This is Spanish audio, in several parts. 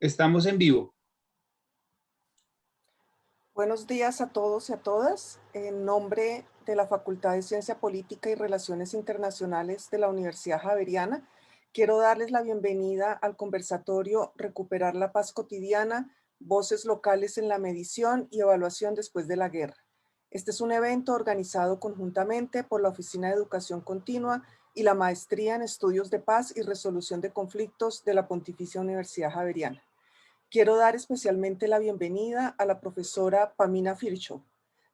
Estamos en vivo. Buenos días a todos y a todas. En nombre de la Facultad de Ciencia Política y Relaciones Internacionales de la Universidad Javeriana, quiero darles la bienvenida al conversatorio Recuperar la Paz Cotidiana, Voces Locales en la Medición y Evaluación después de la Guerra. Este es un evento organizado conjuntamente por la Oficina de Educación Continua y la Maestría en Estudios de Paz y Resolución de Conflictos de la Pontificia Universidad Javeriana. Quiero dar especialmente la bienvenida a la profesora Pamina Firchow.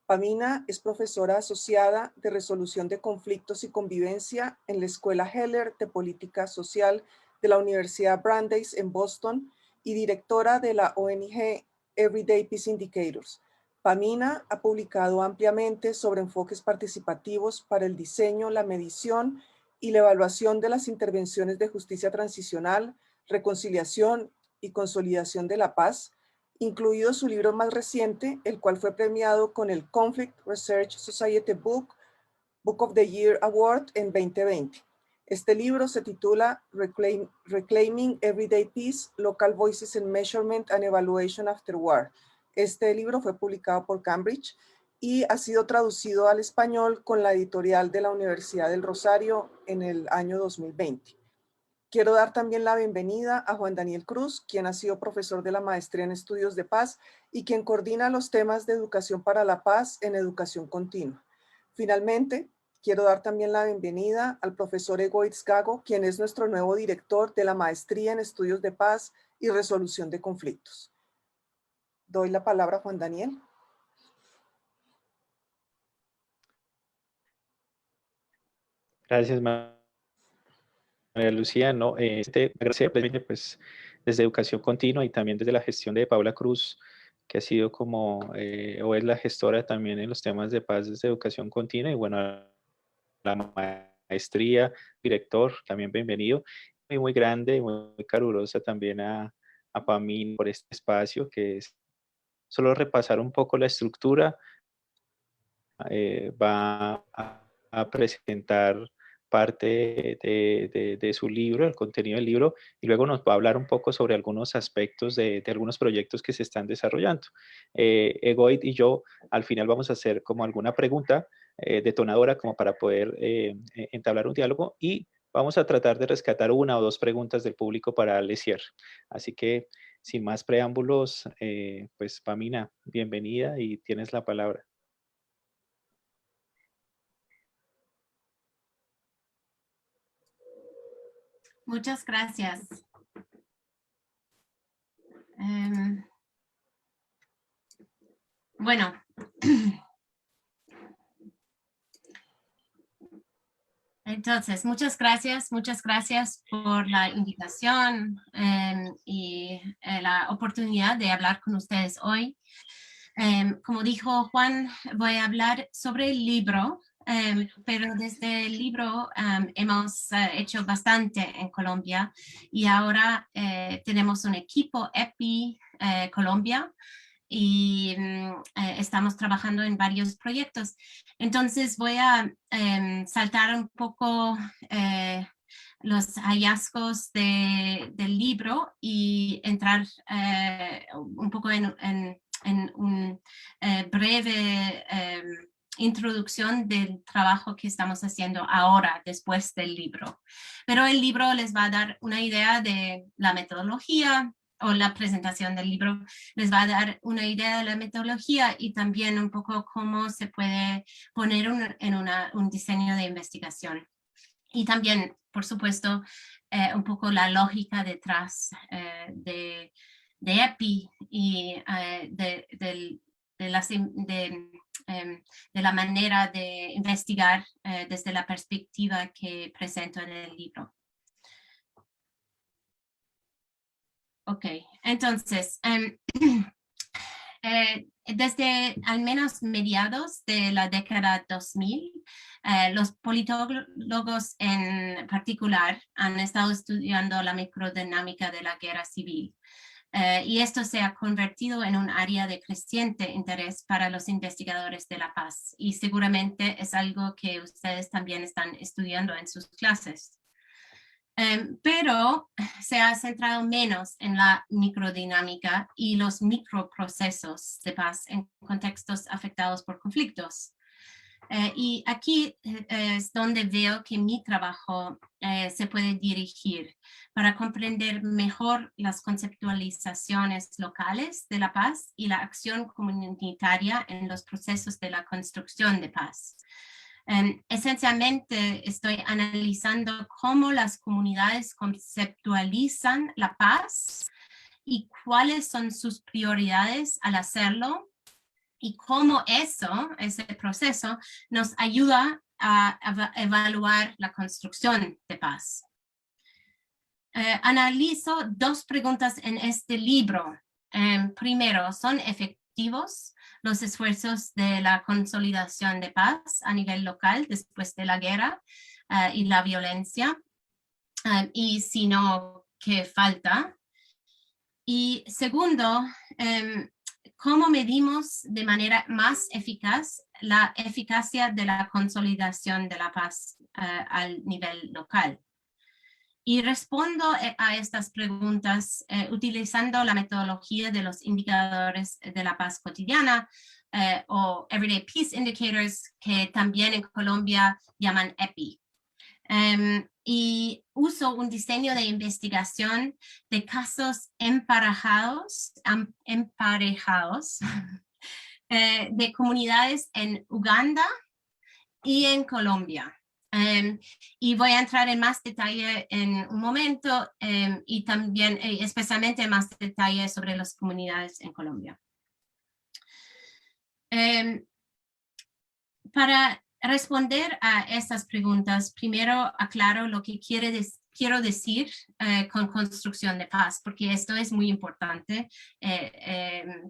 Pamina es profesora asociada de Resolución de Conflictos y Convivencia en la Escuela Heller de Política Social de la Universidad Brandeis en Boston y directora de la ONG Everyday Peace Indicators. Pamina ha publicado ampliamente sobre enfoques participativos para el diseño, la medición y la evaluación de las intervenciones de justicia transicional, reconciliación y consolidación de la paz, incluido su libro más reciente, el cual fue premiado con el Conflict Research Society Book of the Year Award en 2020. Este libro se titula Reclaiming Everyday Peace, Local Voices in Measurement and Evaluation After War. Este libro fue publicado por Cambridge y ha sido traducido al español con la editorial de la Universidad del Rosario en el año 2020. Quiero dar también la bienvenida a Juan Daniel Cruz, quien ha sido profesor de la Maestría en Estudios de Paz y quien coordina los temas de educación para la paz en educación continua. Finalmente, quiero dar también la bienvenida al profesor Egoitz Gago, quien es nuestro nuevo director de la Maestría en Estudios de Paz y Resolución de Conflictos. Doy la palabra a Juan Daniel. Gracias, María Lucía. No, gracias pues, desde Educación Continua y también desde la gestión de Paula Cruz, que ha sido como, o es la gestora también en los temas de paz desde Educación Continua, y bueno, la maestría, director, también bienvenido, y muy grande, muy calurosa también a Pamín por este espacio, que es solo repasar un poco la estructura. Va a presentar parte de su libro, el contenido del libro, y luego nos va a hablar un poco sobre algunos aspectos de algunos proyectos que se están desarrollando. Egoit y yo al final vamos a hacer como alguna pregunta detonadora como para poder entablar un diálogo, y vamos a tratar de rescatar una o dos preguntas del público para darle cierre. Así que sin más preámbulos, pues Pamina, bienvenida y tienes la palabra. Muchas gracias. Bueno, entonces, muchas gracias por la invitación y la oportunidad de hablar con ustedes hoy. Como dijo Juan, voy a hablar sobre el libro, pero desde el libro hemos hecho bastante en Colombia, y ahora tenemos un equipo EPI Colombia, y estamos trabajando en varios proyectos. Entonces voy a saltar un poco los hallazgos del libro y entrar un poco en un breve introducción del trabajo que estamos haciendo ahora, después del libro. Pero el libro les va a dar una idea de la metodología, o la presentación del libro les va a dar una idea de la metodología y también un poco cómo se puede poner en un diseño de investigación. Y también, por supuesto, un poco la lógica detrás de EPI y de la manera de investigar desde la perspectiva que presento en el libro. Ok, entonces, desde al menos mediados de la década 2000, los politólogos en particular han estado estudiando la microdinámica de la guerra civil. Y esto se ha convertido en un área de creciente interés para los investigadores de la paz, y seguramente es algo que ustedes también están estudiando en sus clases. Pero se ha centrado menos en la microdinámica y los microprocesos de paz en contextos afectados por conflictos. Y aquí es donde veo que mi trabajo se puede dirigir para comprender mejor las conceptualizaciones locales de la paz y la acción comunitaria en los procesos de la construcción de paz. Esencialmente estoy analizando cómo las comunidades conceptualizan la paz y cuáles son sus prioridades al hacerlo y cómo ese proceso nos ayuda a evaluar la construcción de paz. Analizo 2 preguntas en este libro. Primero, ¿son efectivos los esfuerzos de la consolidación de paz a nivel local después de la guerra y la violencia? Y si no, ¿qué falta? Y segundo, ¿cómo medimos de manera más eficaz la eficacia de la consolidación de la paz al nivel local? Y respondo a estas preguntas utilizando la metodología de los indicadores de la paz cotidiana o Everyday Peace Indicators, que también en Colombia llaman EPI. Y uso un diseño de investigación de casos emparejados de comunidades en Uganda y en Colombia. Y voy a entrar en más detalle en un momento y también especialmente en más detalle sobre las comunidades en Colombia. Para responder a estas preguntas, primero aclaro lo que quiero decir con construcción de paz, porque esto es muy importante,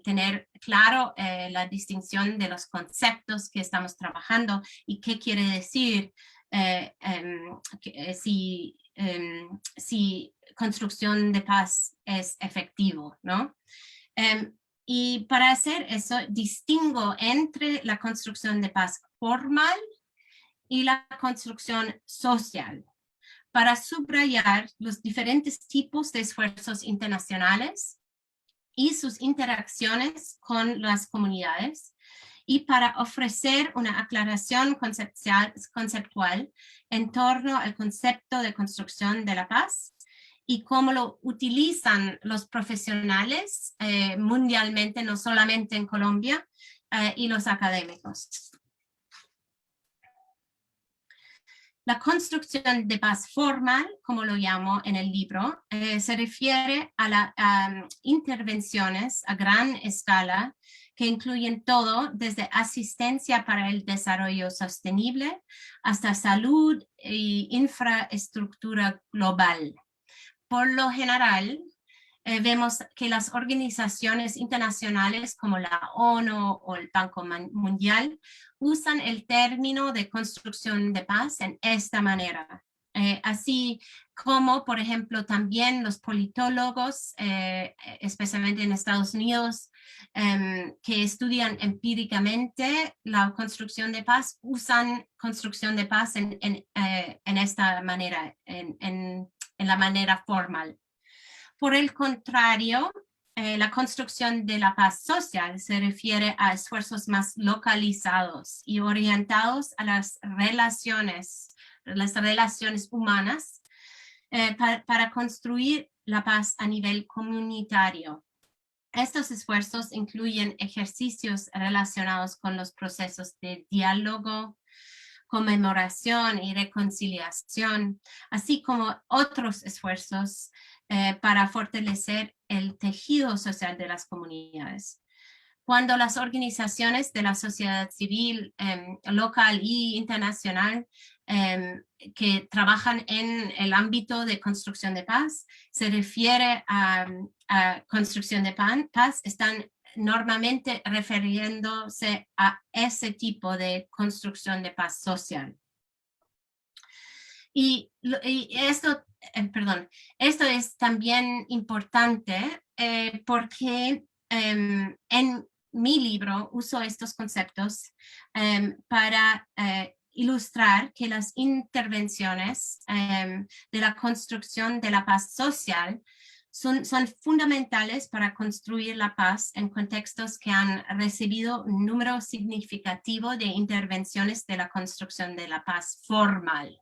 tener claro la distinción de los conceptos que estamos trabajando y qué quiere decir si construcción de paz es efectivo, ¿no? Y para hacer eso, distingo entre la construcción de paz formal y la construcción social, para subrayar los diferentes tipos de esfuerzos internacionales y sus interacciones con las comunidades, y para ofrecer una aclaración conceptual en torno al concepto de construcción de la paz y cómo lo utilizan los profesionales mundialmente, no solamente en Colombia, y los académicos. La construcción de paz formal, como lo llamo en el libro, se refiere a las intervenciones a gran escala que incluyen todo desde asistencia para el desarrollo sostenible hasta salud e infraestructura global. Por lo general, vemos que las organizaciones internacionales como la ONU o el Banco Mundial usan el término de construcción de paz en esta manera. Así como, por ejemplo, también los politólogos, especialmente en Estados Unidos, que estudian empíricamente la construcción de paz, usan construcción de paz en esta manera, en la manera formal. Por el contrario, la construcción de la paz social se refiere a esfuerzos más localizados y orientados a las relaciones humanas para construir la paz a nivel comunitario. Estos esfuerzos incluyen ejercicios relacionados con los procesos de diálogo, conmemoración y reconciliación, así como otros esfuerzos para fortalecer el tejido social de las comunidades. Cuando las organizaciones de la sociedad civil local y internacional que trabajan en el ámbito de construcción de paz se refiere a construcción de paz, están normalmente refiriéndose a ese tipo de construcción de paz social. Y esto es también importante porque en mi libro uso estos conceptos para ilustrar que las intervenciones de la construcción de la paz social son fundamentales para construir la paz en contextos que han recibido un número significativo de intervenciones de la construcción de la paz formal.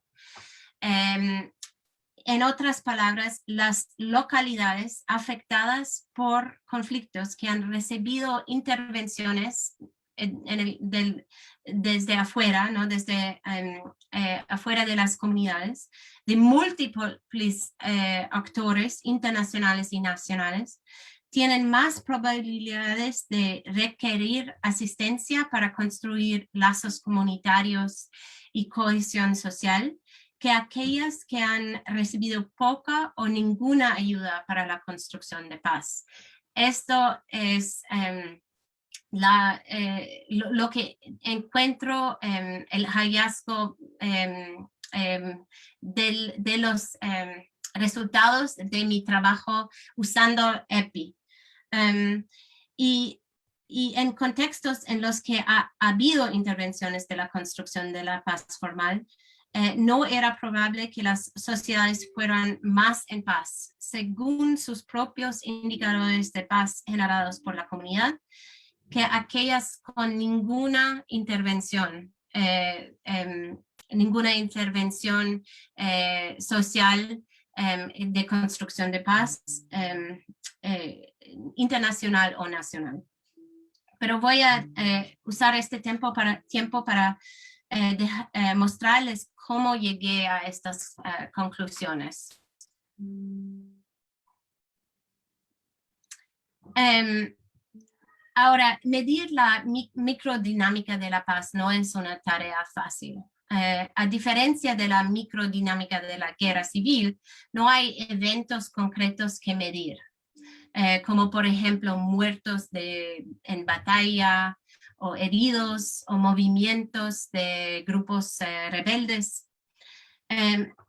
En otras palabras, las localidades afectadas por conflictos que han recibido intervenciones desde afuera, ¿no? Desde afuera de las comunidades, de múltiples actores internacionales y nacionales, tienen más probabilidades de requerir asistencia para construir lazos comunitarios y cohesión social que aquellas que han recibido poca o ninguna ayuda para la construcción de paz. Esto es lo que encuentro el hallazgo de los resultados de mi trabajo usando EPI. Y en contextos en los que ha habido intervenciones de la construcción de la paz formal, no era probable que las sociedades fueran más en paz, según sus propios indicadores de paz generados por la comunidad, que aquellas con ninguna intervención social de construcción de paz internacional o nacional. Pero voy a usar este tiempo para mostrarles cómo llegué a estas conclusiones. Ahora, medir la microdinámica de la paz no es una tarea fácil. A diferencia de la microdinámica de la guerra civil, no hay eventos concretos que medir, como por ejemplo muertos en batalla, o heridos, o movimientos de grupos rebeldes.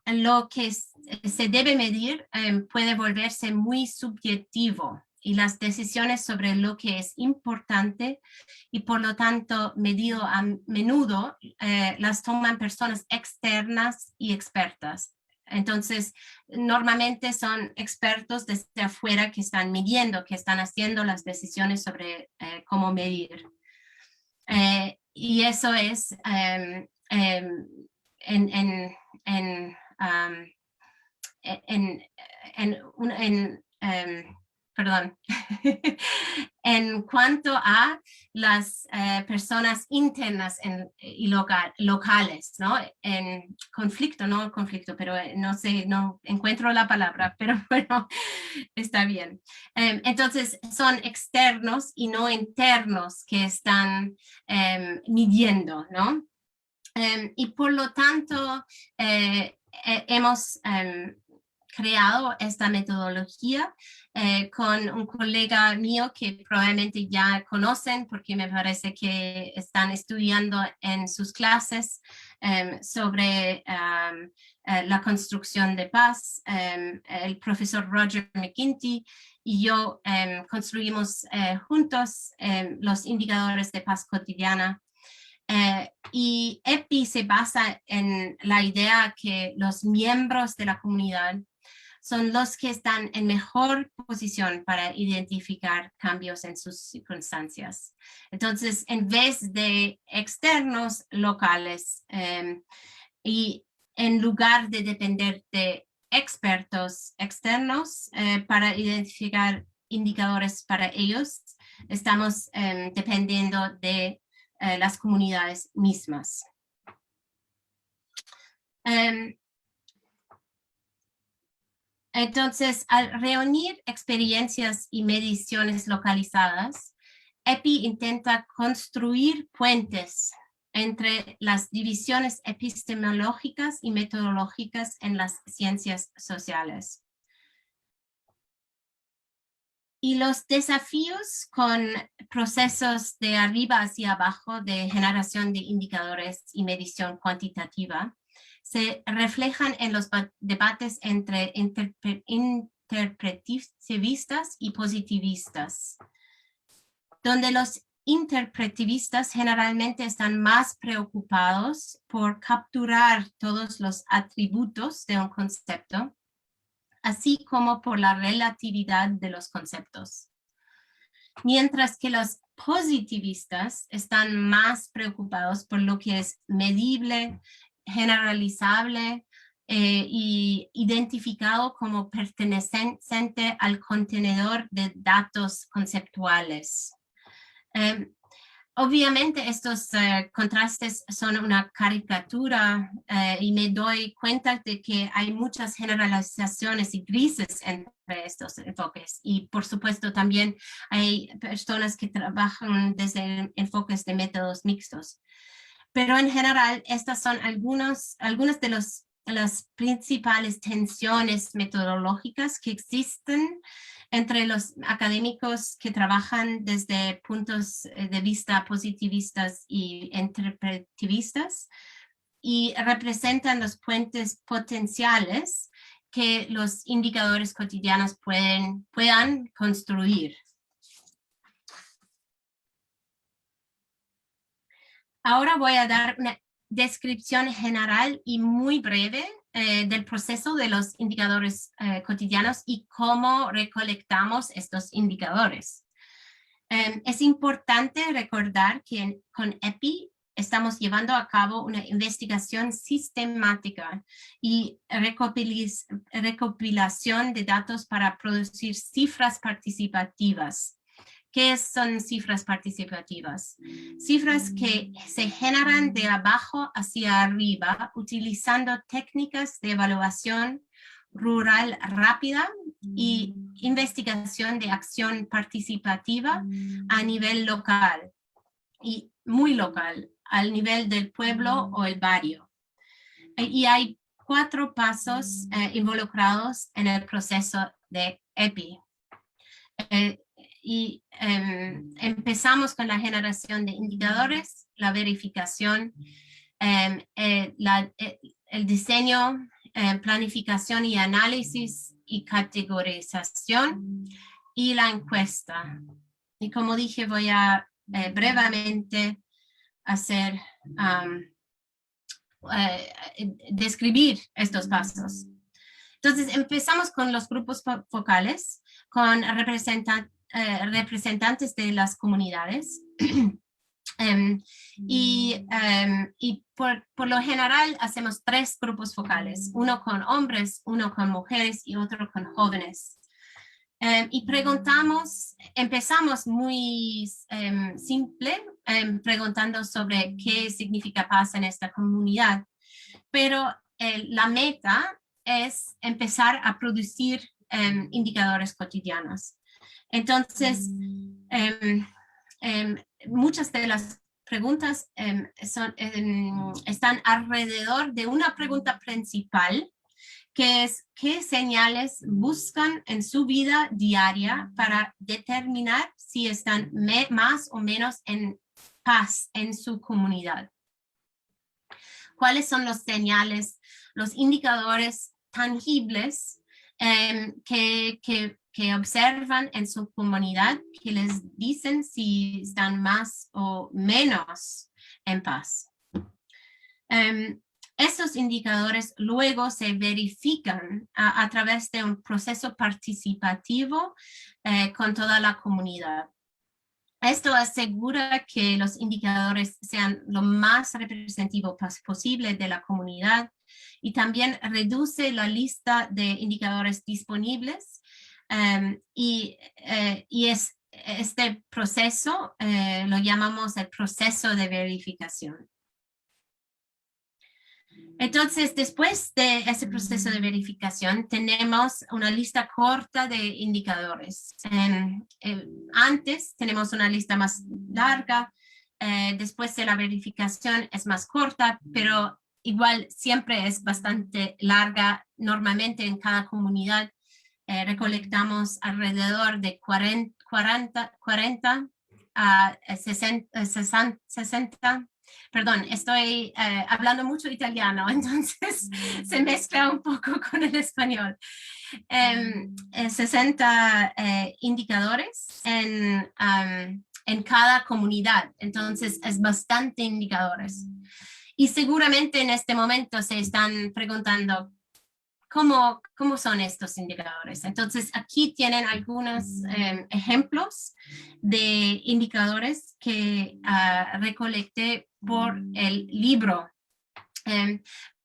Lo que se debe medir puede volverse muy subjetivo, y las decisiones sobre lo que es importante y por lo tanto medido a menudo las toman personas externas y expertas. Entonces, normalmente son expertos desde afuera que están midiendo, que están haciendo las decisiones sobre cómo medir. Y eso es perdón, en cuanto a las personas internas y locales, ¿no? En conflicto, no conflicto, pero no sé, no encuentro la palabra, pero bueno, está bien. Entonces, son externos y no internos que están midiendo, ¿no? Y por lo tanto, hemos creado esta metodología con un colega mío que probablemente ya conocen porque me parece que están estudiando en sus clases sobre la construcción de paz. El profesor Roger McGinty y yo construimos juntos los indicadores de paz cotidiana. Y EPI se basa en la idea que los miembros de la comunidad son los que están en mejor posición para identificar cambios en sus circunstancias. Entonces, en vez de externos locales y en lugar de depender de expertos externos para identificar indicadores para ellos, estamos dependiendo de las comunidades mismas. Entonces, al reunir experiencias y mediciones localizadas, EPI intenta construir puentes entre las divisiones epistemológicas y metodológicas en las ciencias sociales. Y los desafíos con procesos de arriba hacia abajo de generación de indicadores y medición cuantitativa se reflejan en los debates entre interpretivistas y positivistas, donde los interpretivistas generalmente están más preocupados por capturar todos los atributos de un concepto, así como por la relatividad de los conceptos. Mientras que los positivistas están más preocupados por lo que es medible, generalizable y identificado como perteneciente al contenedor de datos conceptuales. Obviamente estos contrastes son una caricatura y me doy cuenta de que hay muchas generalizaciones y grises entre estos enfoques. Y por supuesto también hay personas que trabajan desde enfoques de métodos mixtos. Pero en general estas son algunas de las principales tensiones metodológicas que existen entre los académicos que trabajan desde puntos de vista positivistas y interpretivistas y representan los puentes potenciales que los indicadores cotidianos puedan construir. Ahora voy a dar una descripción general y muy breve del proceso de los indicadores cotidianos y cómo recolectamos estos indicadores. Es importante recordar que con EPI estamos llevando a cabo una investigación sistemática y recopilación de datos para producir cifras participativas. ¿Qué son cifras participativas? Cifras que se generan de abajo hacia arriba utilizando técnicas de evaluación rural rápida y investigación de acción participativa a nivel local y muy local, al nivel del pueblo o el barrio. Y hay 4 pasos involucrados en el proceso de EPI. Empezamos con la generación de indicadores, la verificación, el diseño, planificación y análisis y categorización y la encuesta. Y como dije, voy a brevemente hacer, describir estos pasos. Entonces, empezamos con los grupos focales, con representantes de las comunidades. Y por lo general hacemos 3 grupos focales, uno con hombres, uno con mujeres y otro con jóvenes. Y empezamos muy simple, preguntando sobre qué significa paz en esta comunidad, pero la meta es empezar a producir indicadores cotidianos. Entonces, muchas de las preguntas están alrededor de una pregunta principal, que es qué señales buscan en su vida diaria para determinar si están más o menos en paz en su comunidad. ¿Cuáles son los señales, los indicadores tangibles que observan en su comunidad, que les dicen si están más o menos en paz? Estos indicadores luego se verifican a través de un proceso participativo con toda la comunidad. Esto asegura que los indicadores sean lo más representativos posible de la comunidad y también reduce la lista de indicadores disponibles este proceso lo llamamos el proceso de verificación. Entonces, después de ese proceso de verificación, tenemos una lista corta de indicadores. Antes tenemos una lista más larga, después de la verificación es más corta, pero igual siempre es bastante larga. Normalmente en cada comunidad recolectamos alrededor de 40 a 60. Perdón, estoy hablando mucho italiano, entonces se mezcla un poco con el español. 60 indicadores en en cada comunidad. Entonces, es bastante indicadores. Y seguramente en este momento se están preguntando, ¿cómo son estos indicadores? Entonces, aquí tienen algunos ejemplos de indicadores que recolecté por el libro.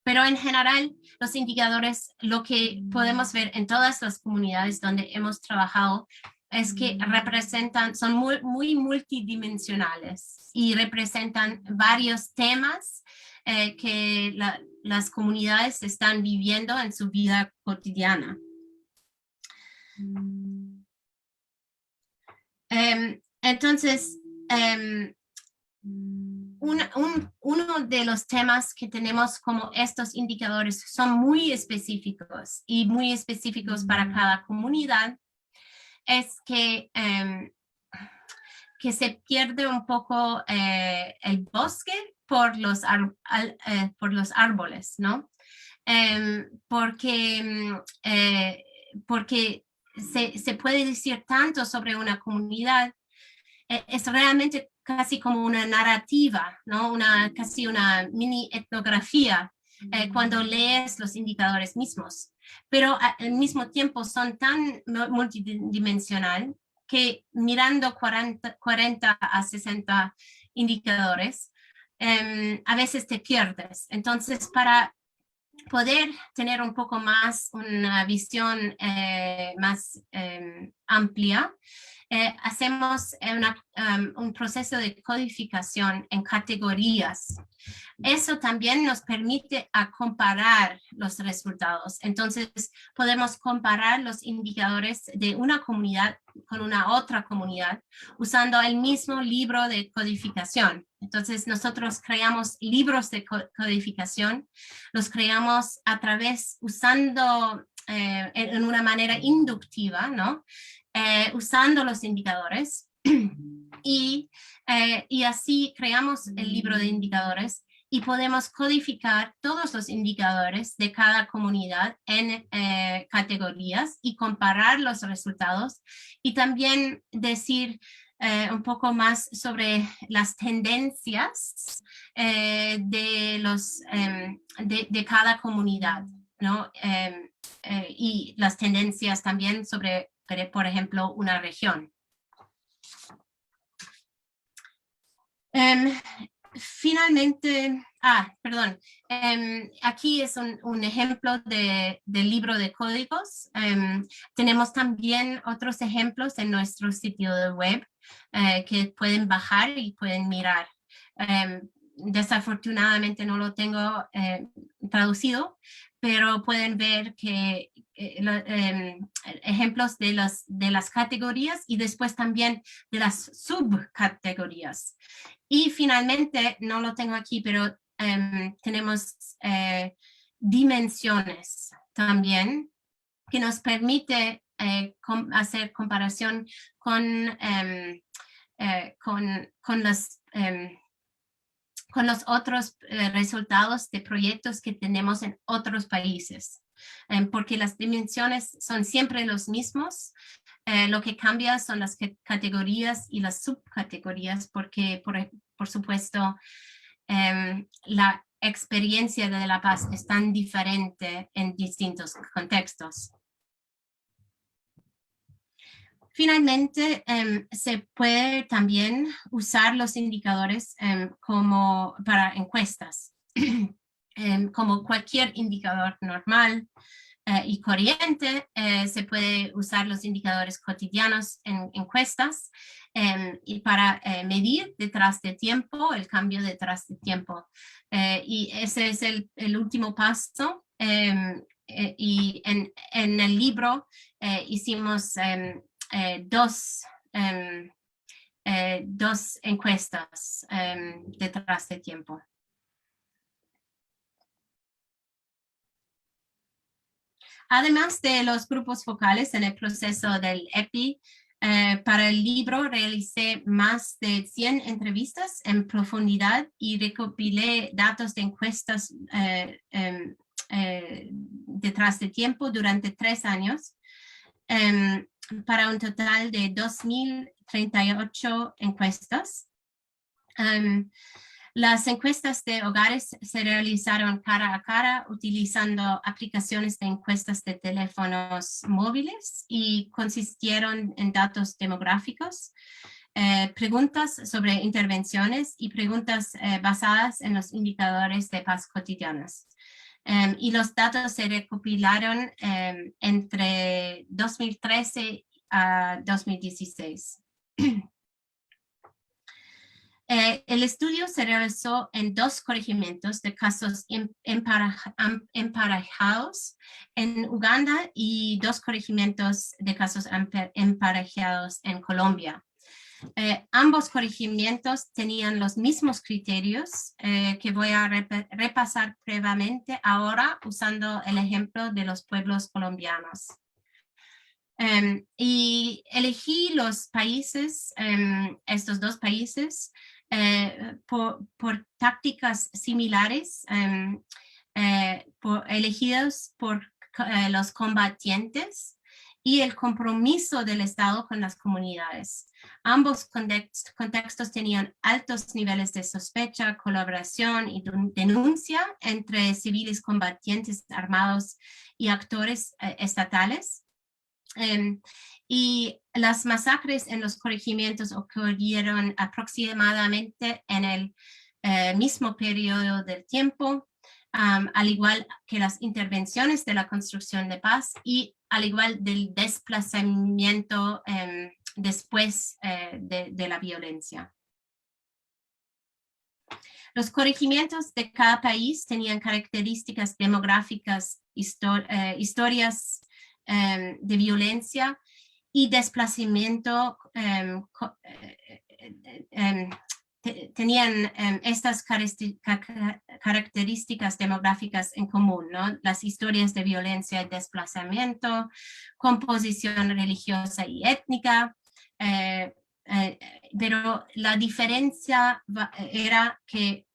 Pero en general, los indicadores, lo que podemos ver en todas las comunidades donde hemos trabajado, es que son muy multidimensionales y representan varios temas que las comunidades están viviendo en su vida cotidiana. Entonces, uno de los temas que tenemos como estos indicadores son muy específicos y muy específicos para cada comunidad, es que se pierde un poco el bosque por los árboles, ¿no? Porque se puede decir tanto sobre una comunidad, es realmente casi como una narrativa, ¿no? Casi una mini etnografía cuando lees los indicadores mismos. Pero al mismo tiempo son tan multidimensional que mirando 40 a 60 indicadores, a veces te pierdes. Entonces, para poder tener un poco más una visión más amplia, hacemos un proceso de codificación en categorías. Eso también nos permite comparar los resultados. Entonces, podemos comparar los indicadores de una comunidad con una otra comunidad usando el mismo libro de codificación. Entonces, nosotros creamos libros de codificación, los creamos usando en una manera inductiva, ¿no? Usando los indicadores y así creamos el libro de indicadores y podemos codificar todos los indicadores de cada comunidad en categorías y comparar los resultados y también decir un poco más sobre las tendencias de cada comunidad, ¿no? Y las tendencias también sobre, por ejemplo, una región. Finalmente, aquí es un ejemplo de libro de códigos. Tenemos también otros ejemplos en nuestro sitio de web que pueden bajar y pueden mirar. Desafortunadamente no lo tengo traducido, pero pueden ver que ejemplos de las categorías y después también de las subcategorías. Y finalmente, no lo tengo aquí, pero tenemos dimensiones también que nos permite hacer comparación con los otros resultados de proyectos que tenemos en otros países, porque las dimensiones son siempre los mismos. Lo que cambia son las categorías y las subcategorías, porque por supuesto la experiencia de la paz es tan diferente en distintos contextos. Finalmente, se puede también usar los indicadores para encuestas, como cualquier indicador normal y corriente. Se puede usar los indicadores cotidianos en encuestas y para medir detrás de tiempo, el cambio detrás de tiempo. Y ese es el último paso. Y en el libro hicimos dos encuestas detrás de tiempo. Además de los grupos focales en el proceso del EPI, para el libro realicé más de 100 entrevistas en profundidad y recopilé datos de encuestas detrás de tiempo durante 3 años. Para un total de 2.000 38 encuestas. Las encuestas de hogares se realizaron cara a cara utilizando aplicaciones de encuestas de teléfonos móviles y consistieron en datos demográficos, preguntas sobre intervenciones y preguntas basadas en los indicadores de paz cotidianas. Y los datos se recopilaron entre 2013 a 2016. El estudio se realizó en 2 corregimientos de casos emparejados en Uganda y 2 corregimientos de casos emparejados en Colombia. Ambos corregimientos tenían los mismos criterios que voy a repasar brevemente ahora usando el ejemplo de los pueblos colombianos. Y elegí los países, estos 2 países, por tácticas similares, elegidos por los combatientes y el compromiso del Estado con las comunidades. Ambos contextos tenían altos niveles de sospecha, colaboración y denuncia entre civiles combatientes armados y actores estatales. Y las masacres en los corregimientos ocurrieron aproximadamente en el mismo periodo del tiempo, al igual que las intervenciones de la construcción de paz y al igual del desplazamiento después de la violencia. Los corregimientos de cada país tenían características demográficas, historias de violencia y desplazamiento. Tenían estas características demográficas en común, ¿no? Las historias de violencia y desplazamiento, composición religiosa y étnica, pero la diferencia era que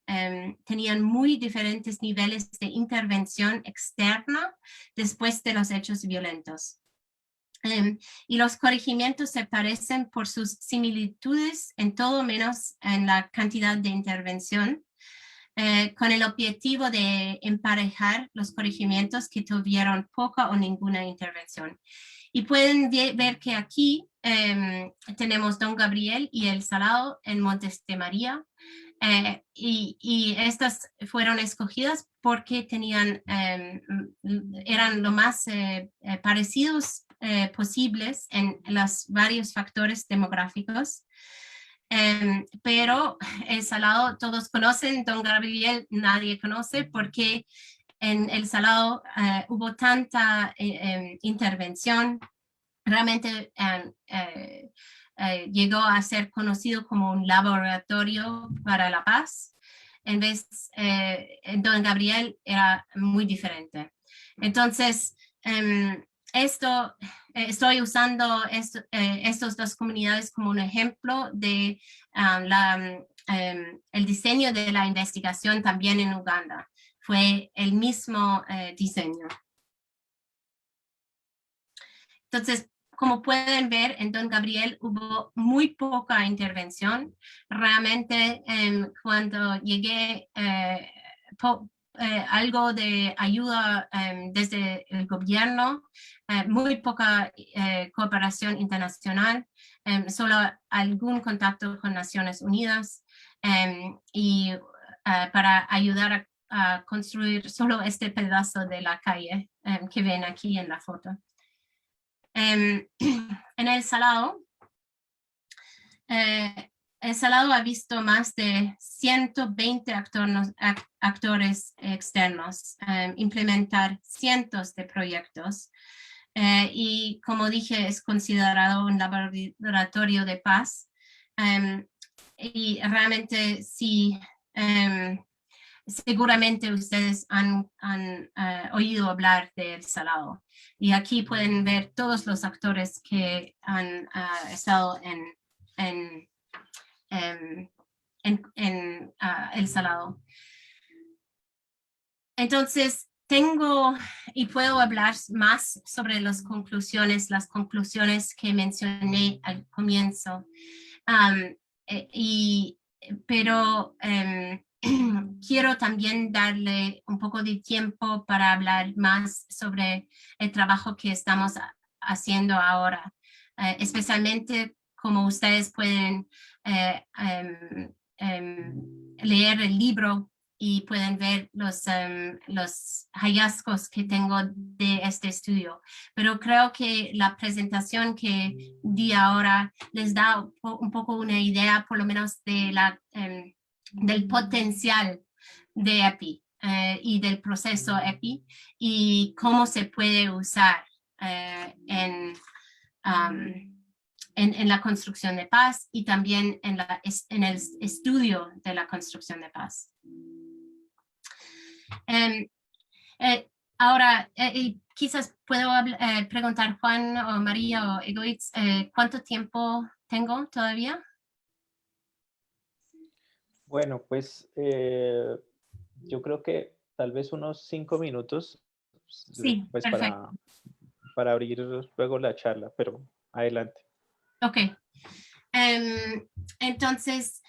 tenían muy diferentes niveles de intervención externa después de los hechos violentos. Y los corregimientos se parecen por sus similitudes en todo menos en la cantidad de intervención, con el objetivo de emparejar los corregimientos que tuvieron poca o ninguna intervención. Y pueden ver que aquí tenemos Don Gabriel y El Salado en Montes de María, y estas fueron escogidas porque tenían, eran lo más parecidos posibles en los varios factores demográficos. Pero El Salado todos conocen, Don Gabriel nadie conoce porque en El Salado hubo tanta intervención, realmente llegó a ser conocido como un laboratorio para la paz. En vez, Don Gabriel era muy diferente. Entonces, estoy usando estas 2 comunidades como un ejemplo de el diseño de la investigación también en Uganda. Fue el mismo diseño. Entonces, como pueden ver, en Don Gabriel hubo muy poca intervención. Realmente, cuando llegué, algo de ayuda desde el gobierno, muy poca cooperación internacional, solo algún contacto con Naciones Unidas y para ayudar a construir solo este pedazo de la calle que ven aquí en la foto. En El Salado, El Salado ha visto más de 120 actores externos implementar cientos de proyectos y, como dije, es considerado un laboratorio de paz. Y realmente sí, seguramente ustedes han oído hablar de El Salado. Y aquí pueden ver todos los actores que han estado en El Salado. Entonces, tengo y puedo hablar más sobre las conclusiones que mencioné al comienzo. Pero quiero también darle un poco de tiempo para hablar más sobre el trabajo que estamos haciendo ahora, especialmente como ustedes pueden leer el libro y pueden ver los hallazgos que tengo de este estudio. Pero creo que la presentación que di ahora les da un poco una idea, por lo menos, de del potencial de EPI y del proceso EPI y cómo se puede usar en la construcción de paz y también en el estudio de la construcción de paz. Ahora, quizás puedo preguntar Juan o María o Egoitz, ¿cuánto tiempo tengo todavía? Bueno, pues yo creo que tal vez unos 5 minutos, Sí, pues perfecto. para abrir luego la charla, pero adelante. Ok. Entonces,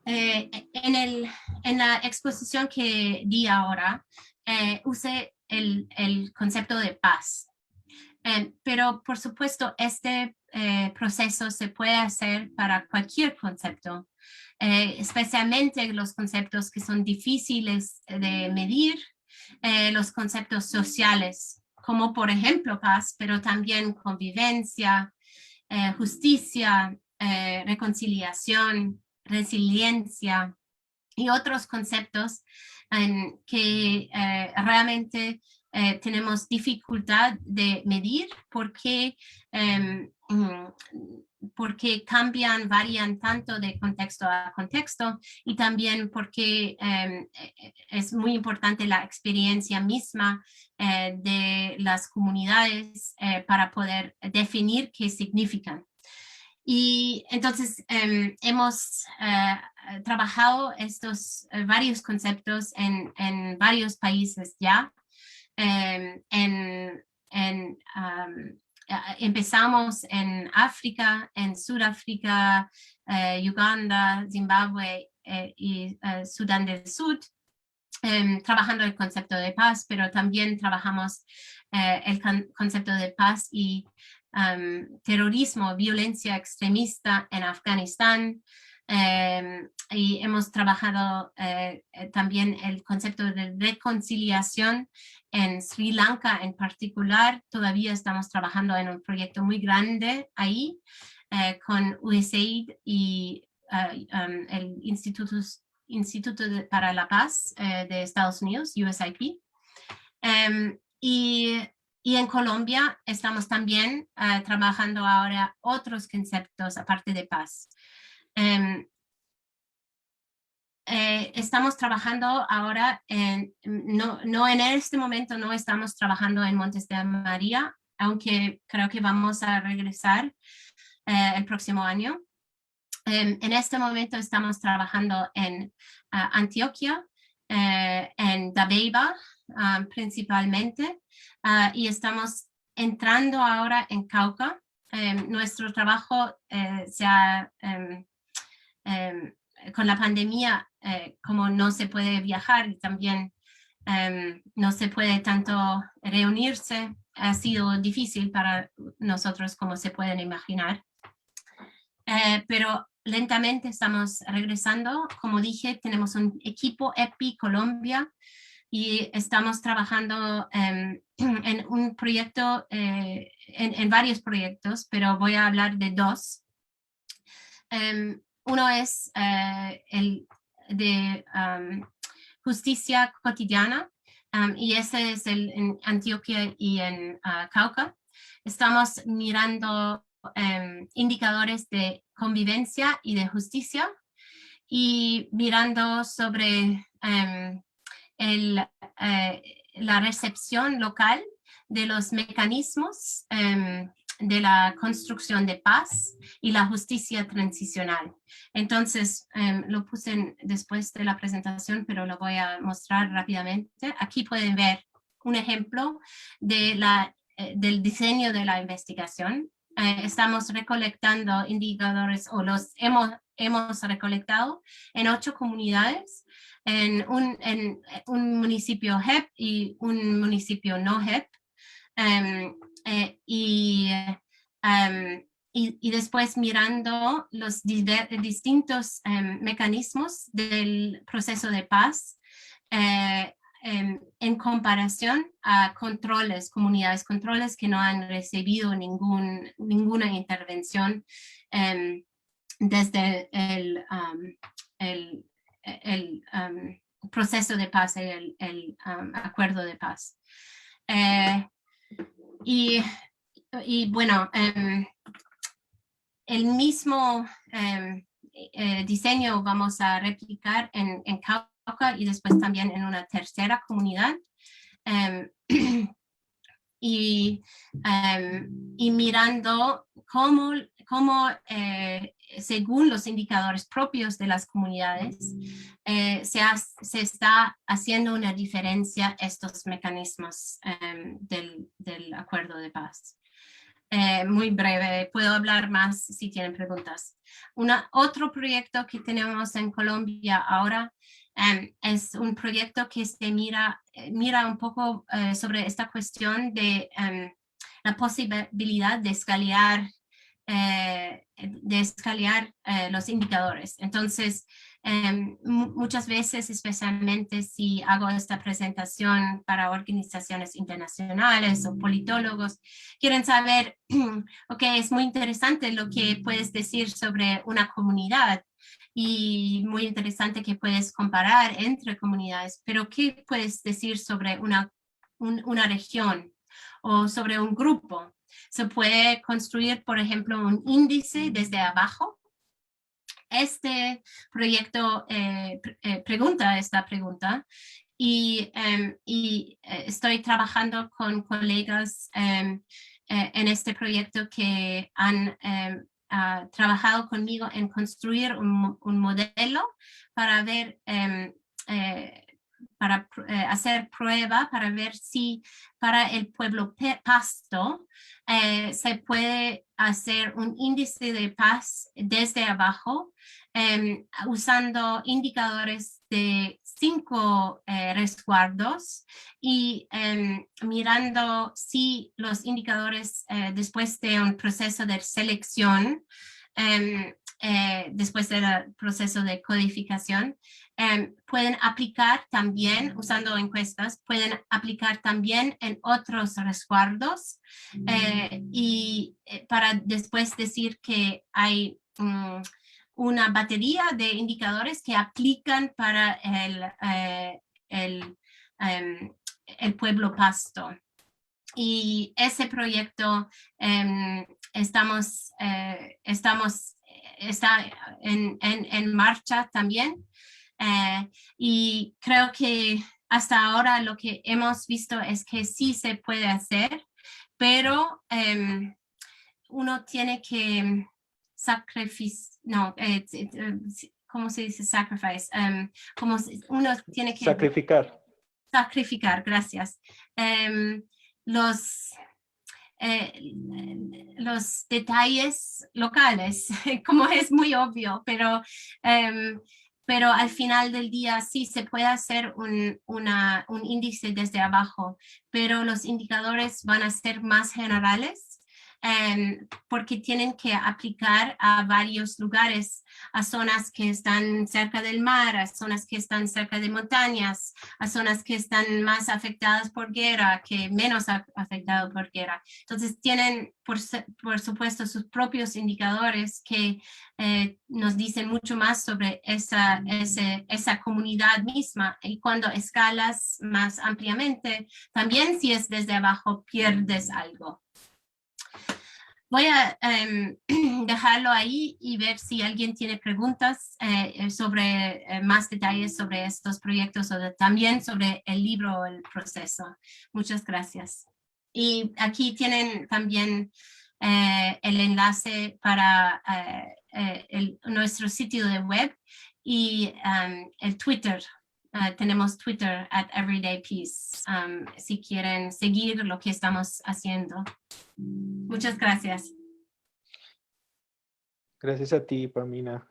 en la exposición que di ahora, usé el concepto de paz. Pero, por supuesto, este proceso se puede hacer para cualquier concepto, especialmente los conceptos que son difíciles de medir, los conceptos sociales, como por ejemplo paz, pero también convivencia, justicia, reconciliación, resiliencia y otros conceptos que realmente tenemos dificultad de medir porque varían tanto de contexto a contexto y también porque es muy importante la experiencia misma de las comunidades para poder definir qué significan. Y entonces hemos trabajado estos varios conceptos en varios países ya. Empezamos en África, en Sudáfrica, Uganda, Zimbabue y Sudán del Sur, trabajando el concepto de paz, pero también trabajamos el concepto de paz y terrorismo, violencia extremista en Afganistán. Y hemos trabajado también el concepto de reconciliación en Sri Lanka en particular. Todavía estamos trabajando en un proyecto muy grande ahí con USAID y el Instituto para la Paz de Estados Unidos, USIP. Y en Colombia estamos también trabajando ahora otros conceptos aparte de paz. Estamos trabajando ahora, no en este momento no estamos trabajando en Montes de María, aunque creo que vamos a regresar el próximo año. En este momento estamos trabajando en Antioquia, en Dabeiba principalmente, y estamos entrando ahora en Cauca. Nuestro trabajo con la pandemia, como no se puede viajar y también no se puede tanto reunirse, ha sido difícil para nosotros, como se pueden imaginar. Pero lentamente estamos regresando. Como dije, tenemos un equipo EPI Colombia y estamos trabajando en un proyecto, en varios proyectos, pero voy a hablar de dos. Uno es el de justicia cotidiana, y ese es en Antioquia y en Cauca. Estamos mirando indicadores de convivencia y de justicia y mirando sobre la recepción local de los mecanismos de la construcción de paz y la justicia transicional. Entonces, lo puse después de la presentación, pero lo voy a mostrar rápidamente. Aquí pueden ver un ejemplo de del diseño de la investigación. Estamos recolectando indicadores, o los hemos recolectado en 8 comunidades, en un municipio HEP y un municipio no HEP. Y después mirando los distintos mecanismos del proceso de paz en comparación a comunidades controles que no han recibido ninguna intervención desde el proceso de paz y el acuerdo de paz. Y bueno, el mismo diseño vamos a replicar en Cauca y después también en una tercera comunidad. Y mirando cómo según los indicadores propios de las comunidades, se está haciendo una diferencia estos mecanismos del acuerdo de paz. Muy breve, puedo hablar más si tienen preguntas. Otro proyecto que tenemos en Colombia ahora es un proyecto que se mira un poco sobre esta cuestión de la posibilidad de escalar los indicadores. Entonces, muchas veces, especialmente si hago esta presentación para organizaciones internacionales o politólogos, quieren saber, ok, es muy interesante lo que puedes decir sobre una comunidad y muy interesante que puedes comparar entre comunidades, pero ¿qué puedes decir sobre una región o sobre un grupo? Se puede construir, por ejemplo, un índice desde abajo. Este proyecto pregunta esta pregunta y estoy trabajando con colegas en este proyecto que han trabajado conmigo en construir un modelo para ver hacer prueba para ver si para el pueblo Pasto se puede hacer un índice de paz desde abajo usando indicadores de 5 resguardos y mirando si los indicadores después de un proceso de selección, después del proceso de codificación, pueden aplicar también, usando encuestas, pueden aplicar también en otros resguardos y para después decir que hay una batería de indicadores que aplican para el pueblo Pasto. Y ese proyecto está en marcha también. Y creo que hasta ahora lo que hemos visto es que sí se puede hacer, pero uno tiene que ¿cómo se dice sacrifice? Uno tiene que sacrificar, gracias. Los detalles locales, como es muy obvio, pero al final del día sí se puede hacer un índice desde abajo, pero los indicadores van a ser más generales porque tienen que aplicar a varios lugares, a zonas que están cerca del mar, a zonas que están cerca de montañas, a zonas que están más afectadas por guerra, que menos afectadas por guerra. Entonces tienen, por supuesto, sus propios indicadores que nos dicen mucho más sobre esa comunidad misma, y cuando escalas más ampliamente, también si es desde abajo, pierdes algo. Voy a dejarlo ahí y ver si alguien tiene preguntas sobre más detalles sobre estos proyectos o también sobre el libro o el proceso. Muchas gracias. Y aquí tienen también el enlace para nuestro sitio de web y el Twitter tenemos Twitter @everydaypeace, si quieren seguir lo que estamos haciendo. Muchas gracias. Gracias a ti, Pamina.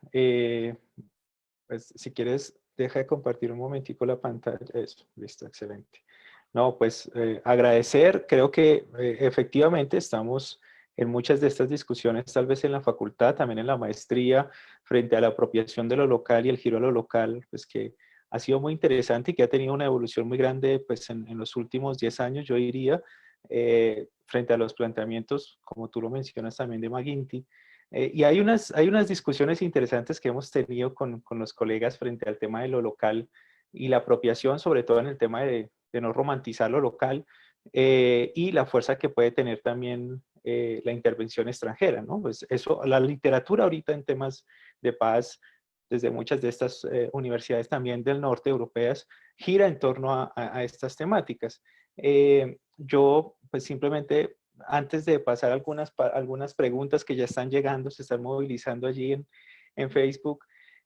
Pues si quieres, deja de compartir un momentico la pantalla. Eso, listo, excelente. No, pues agradecer, creo que efectivamente estamos en muchas de estas discusiones, tal vez en la facultad, también en la maestría, frente a la apropiación de lo local y el giro a lo local, pues que ha sido muy interesante y que ha tenido una evolución muy grande pues en los últimos 10 años, yo diría, frente a los planteamientos, como tú lo mencionas también de McGuinty. Y hay unas discusiones interesantes que hemos tenido con los colegas frente al tema de lo local y la apropiación, sobre todo en el tema de no romantizar lo local y la fuerza que puede tener también la intervención extranjera, ¿no? Pues eso, la literatura ahorita en temas de paz, desde muchas de estas universidades también del norte europeas, gira en torno a estas temáticas. Yo, pues simplemente antes de pasar algunas preguntas que ya están llegando, se están movilizando allí en Facebook,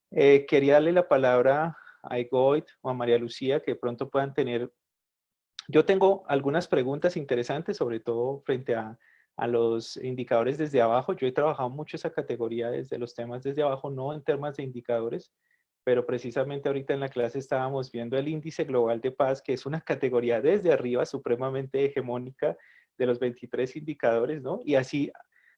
quería darle la palabra a Egoit o a María Lucía, que pronto puedan tener. Yo tengo algunas preguntas interesantes, sobre todo frente a los indicadores desde abajo. Yo he trabajado mucho esa categoría desde los temas desde abajo, no en temas de indicadores, pero precisamente ahorita en la clase estábamos viendo el índice global de paz, que es una categoría desde arriba supremamente hegemónica de los 23 indicadores, ¿no? Y así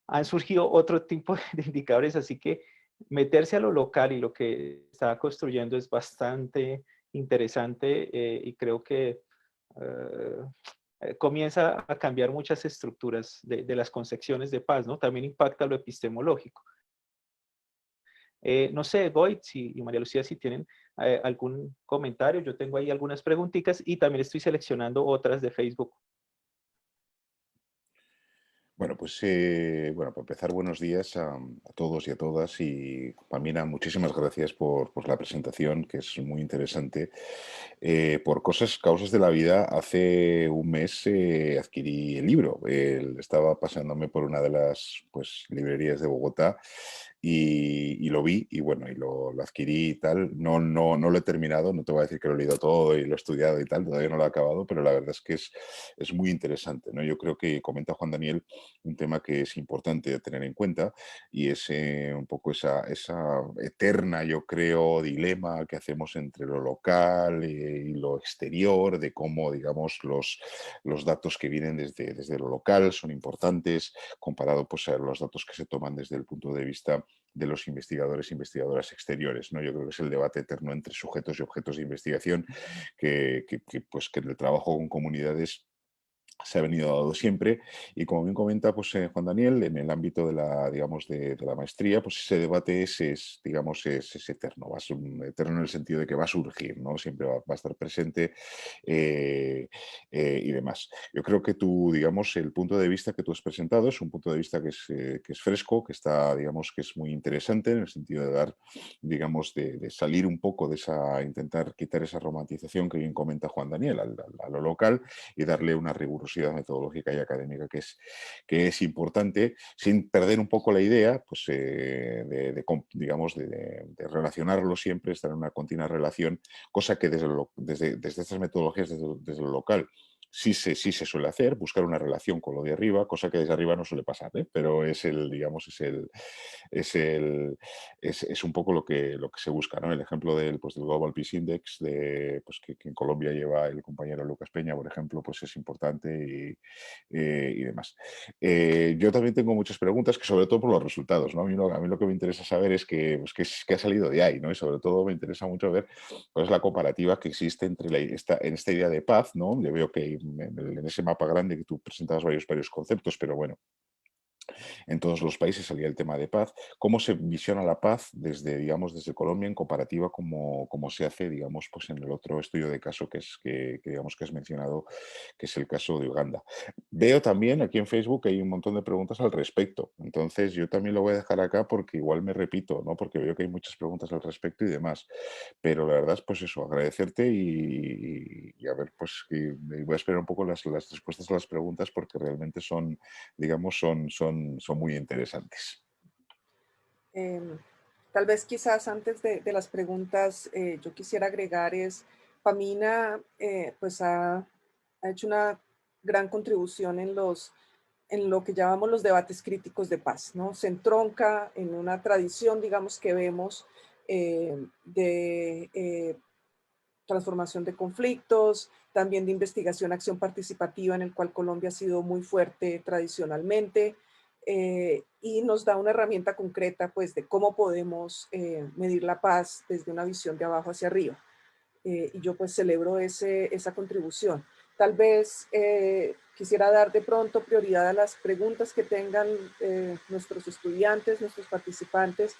han surgido otro tipo de indicadores, así que meterse a lo local y lo que está construyendo es bastante interesante y creo que comienza a cambiar muchas estructuras de las concepciones de paz, ¿no? También impacta lo epistemológico. No sé, Goit y María Lucía, si tienen algún comentario. Yo tengo ahí algunas preguntitas y también estoy seleccionando otras de Facebook. Bueno, pues bueno, para empezar, buenos días a todos y a todas. Y Pamina, muchísimas gracias por la presentación, que es muy interesante. Por causas de la vida, hace un mes adquirí el libro. Estaba pasándome por una de las pues, librerías de Bogotá y lo vi y bueno, y lo adquirí y tal. No lo he terminado, no te voy a decir que lo he leído todo y lo he estudiado y tal, todavía no lo he acabado, pero la verdad es que es muy interesante, ¿no? Yo creo que comenta Juan Daniel un tema que es importante tener en cuenta y es un poco esa eterna, yo creo, dilema que hacemos entre lo local y lo exterior, de cómo, digamos, los datos que vienen desde lo local son importantes comparado pues, a los datos que se toman desde el punto de vista de los investigadores e investigadoras exteriores, ¿no? Yo creo que es el debate eterno entre sujetos y objetos de investigación pues, que en el trabajo con comunidades se ha venido dando siempre y como bien comenta pues, Juan Daniel, en el ámbito de la, digamos, de la maestría, pues ese debate digamos, es eterno, va a ser eterno en el sentido de que va a surgir, ¿no? Siempre va a estar presente y demás. Yo creo que digamos, el punto de vista que tú has presentado es un punto de vista que es fresco, que está, digamos, que es muy interesante en el sentido de dar, digamos, de salir un poco de intentar quitar esa romantización que bien comenta Juan Daniel a lo local y darle una rigurosidad metodológica y académica que es importante, sin perder un poco la idea pues, digamos, de relacionarlo siempre, estar en una continua relación, cosa que desde estas metodologías, desde lo local, sí se suele hacer, buscar una relación con lo de arriba, cosa que desde arriba no suele pasar, ¿eh? Pero digamos, es un poco lo que se busca, ¿no? El ejemplo del Global Peace Index, pues, que en Colombia lleva el compañero Lucas Peña, por ejemplo, pues es importante y demás. Yo también tengo muchas preguntas, que sobre todo por los resultados, ¿no? A mí lo que me interesa saber es pues, qué ha salido de ahí, ¿no? Y sobre todo me interesa mucho ver cuál es la comparativa que existe en esta idea de paz, ¿no? Yo veo que en ese mapa grande que tú presentabas varios conceptos, pero bueno, en todos los países salía el tema de paz. ¿Cómo se visiona la paz digamos, desde Colombia en comparativa como se hace, digamos, pues en el otro estudio de caso digamos, que has mencionado, que es el caso de Uganda? Veo también aquí en Facebook que hay un montón de preguntas al respecto. Entonces yo también lo voy a dejar acá porque igual me repito, ¿no? Porque veo que hay muchas preguntas al respecto y demás. Pero la verdad es pues eso, agradecerte y a ver, pues y voy a esperar un poco las respuestas a las preguntas porque realmente digamos, son muy interesantes. Tal vez quizás antes de las preguntas, yo quisiera agregar Pamina pues ha hecho una gran contribución en lo que llamamos los debates críticos de paz, ¿no? Se entronca en una tradición, digamos, que vemos de transformación de conflictos, también de investigación, acción participativa, en el cual Colombia ha sido muy fuerte tradicionalmente, y nos da una herramienta concreta, pues, de cómo podemos medir la paz desde una visión de abajo hacia arriba. Y yo pues celebro esa contribución. Tal vez quisiera dar de pronto prioridad a las preguntas que tengan nuestros estudiantes, nuestros participantes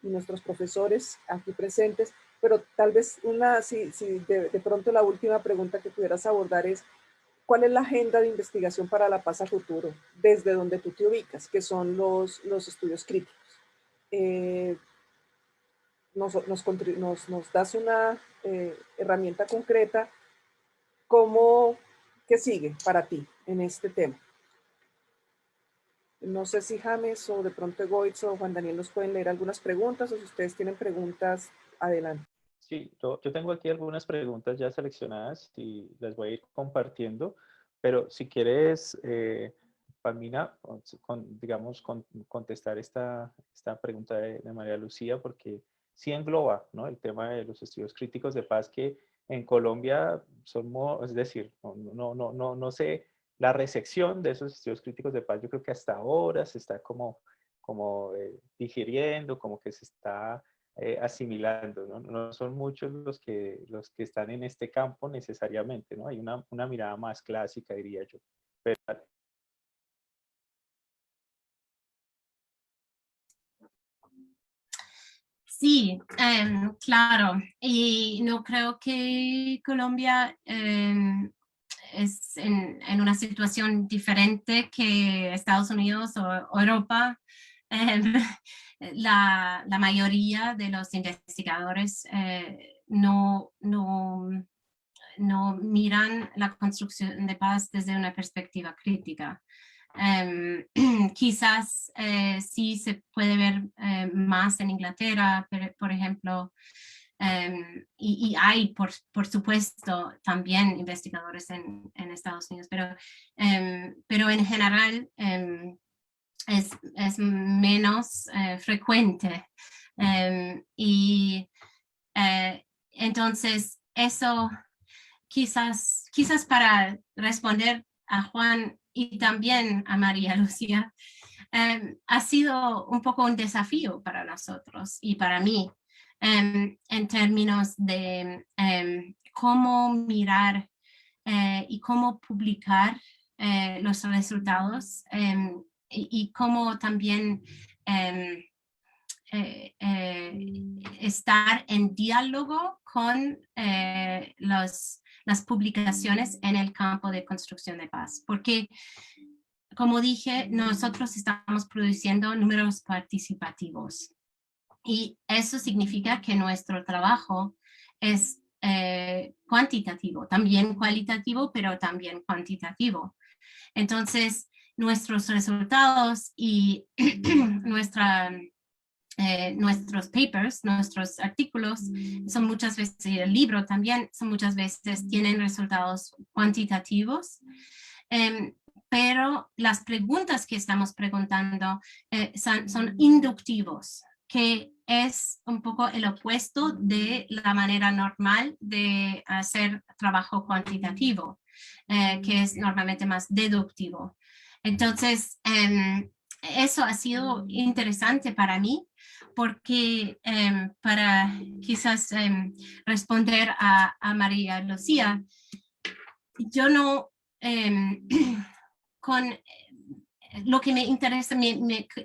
y nuestros profesores aquí presentes, pero tal vez de pronto la última pregunta que pudieras abordar es, ¿cuál es la agenda de investigación para la paz a futuro desde donde tú te ubicas, que son los estudios críticos? Nos das una herramienta concreta, ¿qué sigue para ti en este tema? No sé si James o de pronto Goitz o Juan Daniel nos pueden leer algunas preguntas, o si ustedes tienen preguntas, adelante. Sí, yo tengo aquí algunas preguntas ya seleccionadas y las voy a ir compartiendo, pero si quieres, Palmina, digamos, contestar esta pregunta de María Lucía, porque sí engloba, ¿no?, el tema de los estudios críticos de paz, que en Colombia somos, es decir, no sé, la recepción de esos estudios críticos de paz, yo creo que hasta ahora se está como digiriendo, como que se está asimilando, ¿no? No son muchos los que están en este campo necesariamente, ¿no? Hay una mirada más clásica, diría yo. Pero, Sí, claro. Y no creo que Colombia es en una situación diferente que Estados Unidos o Europa. Em, la mayoría de los investigadores no miran la construcción de paz desde una perspectiva crítica. Quizás sí se puede ver más en Inglaterra, por ejemplo, y hay, por supuesto, también investigadores en Estados Unidos, pero en general es menos frecuente. Y entonces eso quizás para responder a Juan y también a María Lucía, ha sido un poco un desafío para nosotros y para mí, en términos de cómo mirar y cómo publicar los resultados, y cómo también estar en diálogo con las publicaciones en el campo de construcción de paz, porque, como dije, nosotros estamos produciendo números participativos y eso significa que nuestro trabajo es cuantitativo, también cualitativo, pero también cuantitativo. Entonces, nuestros resultados y nuestros papers, nuestros artículos, son muchas veces, y el libro también, son muchas veces tienen resultados cuantitativos, pero las preguntas que estamos preguntando son inductivos, que es un poco el opuesto de la manera normal de hacer trabajo cuantitativo, que es normalmente más deductivo. Entonces, eso ha sido interesante para mí, porque para quizás responder a María Lucía, yo no, con lo que me interesa,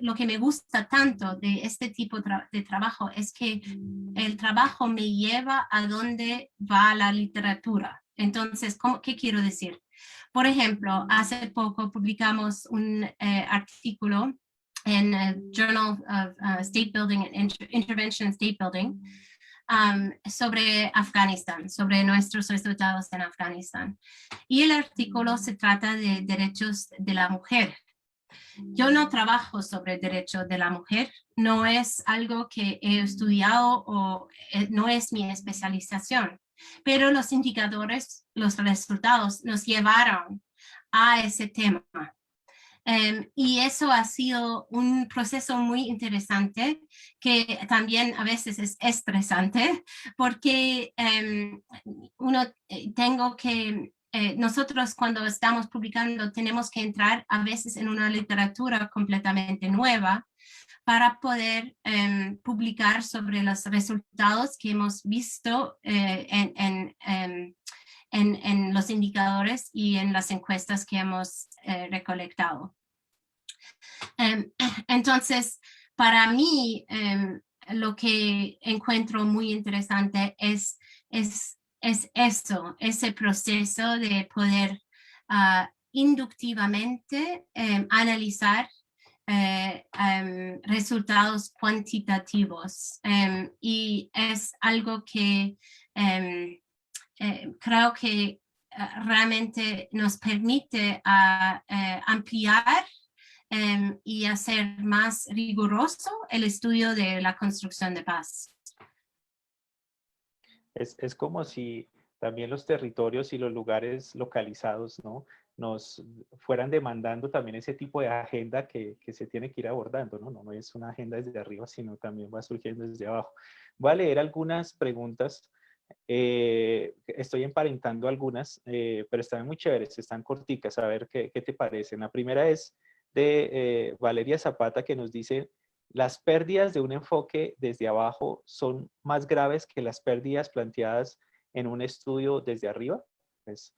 lo que me gusta tanto de este tipo de trabajo es que el trabajo me lleva a donde va la literatura. Entonces, ¿qué quiero decir? Por ejemplo, hace poco publicamos un artículo en el Journal of State Building and Intervention in State Building sobre Afganistán, sobre nuestros resultados en Afganistán. Y el artículo se trata de derechos de la mujer. Yo no trabajo sobre el derecho de la mujer, no es algo que he estudiado o no es mi especialización, pero los indicadores, los resultados nos llevaron a ese tema. Y eso ha sido un proceso muy interesante que también a veces es estresante porque nosotros cuando estamos publicando tenemos que entrar a veces en una literatura completamente nueva para poder publicar sobre los resultados que hemos visto en los indicadores y en las encuestas que hemos recolectado. Entonces, para mí, lo que encuentro muy interesante es esto, ese proceso de poder inductivamente analizar resultados cuantitativos y es algo que creo que realmente nos permite ampliar y hacer más riguroso el estudio de la construcción de paz. Es como si también los territorios y los lugares localizados, ¿no?, nos fueran demandando también ese tipo de agenda que se tiene que ir abordando, ¿no? No es una agenda desde arriba, sino también va surgiendo desde abajo. Voy a leer algunas preguntas. Estoy emparentando algunas, pero están muy chéveres, están corticas, a ver qué te parecen. La primera es de Valeria Zapata, que nos dice: las pérdidas de un enfoque desde abajo son más graves que las pérdidas planteadas en un estudio desde arriba. Pues,